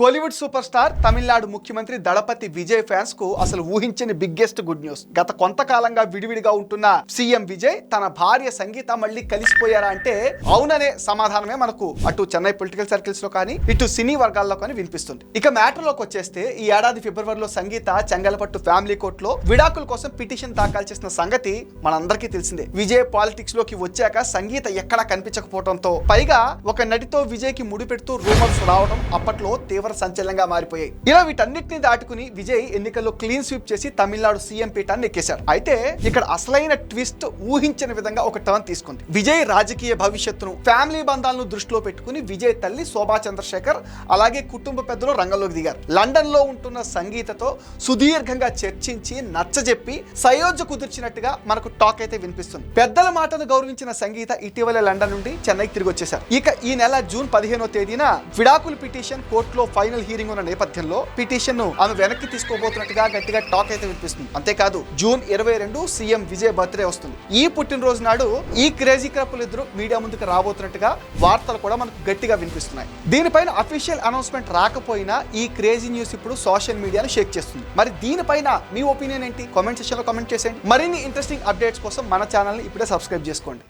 Kollywood super star Tamil Nadu ముఖ్యమంత్రి దళపతి Vijay fans కు అసలు ఊహించని బిగ్గెస్ట్ గుడ్ న్యూస్. గత కొంతకాలంగా విడివిడిగా ఉంటున్న సీఎం విజయ్ తన భార్య సంగీత మళ్ళీ కలిసిపోయారా అంటే అవుననే సమాధానమే మనకు అటు చెన్నై పొలిటికల్ సర్కిల్స్ లో కానీ ఇటు సినీ వర్గాల్లో కానీ వినిపిస్తుంది. ఇక మ్యాటర్ లోకి వచ్చేస్తే ఈ ఏడాది ఫిబ్రవరిలో సంగీత చెంగలపట్టు ఫ్యామిలీ కోర్టులో విడాకుల కోసం పిటిషన్ దాఖలు చేసిన సంగతి మనందరికీ తెలిసిందే. విజయ్ పాలిటిక్స్ లోకి వచ్చాక సంగీత ఎక్కడా కనిపించకపోవడంతో పైగా ఒక నటితో విజయ్ కి ముడిపెడుతూ రూమర్స్ రావడం అప్పట్లో తీవ్ర సంచలనంగా మారిపోయాయి. ఇలా వీటన్నిటిని దాటుకుని విజయ్ ఎన్నికల్లో క్లీన్ స్వీప్ చేసి తమిళనాడు సీఎం పీఠాన్ని ఎక్కేశారు. అయితే ఇక్కడ అసలైన ట్విస్ట్ ఊహించిన విధంగా ఒక టర్న్ తీసుకుంది. విజయ్ రాజకీయ భవిష్యత్తును, ఫ్యామిలీ బంధాలను దృష్టిలో పెట్టుకుని విజయ్ తల్లి శోభా చంద్రశేఖర్ అలాగే కుటుంబ పెద్దలు రంగంలోకి దిగారు. లండన్ లో ఉంటున్న సంగీతతో సుదీర్ఘంగా చర్చించి నచ్చజెప్పి సయోధ్య కుదిర్చినట్టుగా మనకు టాక్ అయితే వినిపిస్తుంది. పెద్దల మాటను గౌరవించిన సంగీత ఇటీవల లండన్ నుండి చెన్నైకి తిరిగి వచ్చేశారు. ఇక ఈ నెల జూన్ 15వ తేదీన విడాకుల పిటిషన్ కోర్టులో ఫైనల్ హీరింగ్ ఉన్న నేపథ్యంలో పిటిషన్ ను ఆమె వెనక్కి తీసుకోబోతున్నట్టుగా గట్టిగా టాక్ అయితే వినిపిస్తుంది. అంతేకాదు జూన్ 22 సీఎం విజయ్ బర్త్డే వస్తుంది. ఈ పుట్టినరోజు నాడు ఈ క్రేజీ కపుల్ ఇద్దరు మీడియా ముందుకు రాబోతున్నట్టుగా వార్తలు కూడా మనకు గట్టిగా వినిపిస్తున్నాయి. దీనిపైన అఫీషియల్ అనౌన్స్మెంట్ రాకపోయినా ఈ క్రేజీ న్యూస్ ఇప్పుడు సోషల్ మీడియాను షేక్ చేస్తుంది. మరి దీనిపైన మీ ఒపీనియన్ ఏంటి? కామెంట్ సెక్షన్ లో కామెంట్ చేసేయండి. మరిన్ని ఇంట్రెస్టింగ్ అప్డేట్స్ కోసం మన ఛానల్ ని ఇప్పుడే సబ్స్క్రైబ్ చేసుకోండి.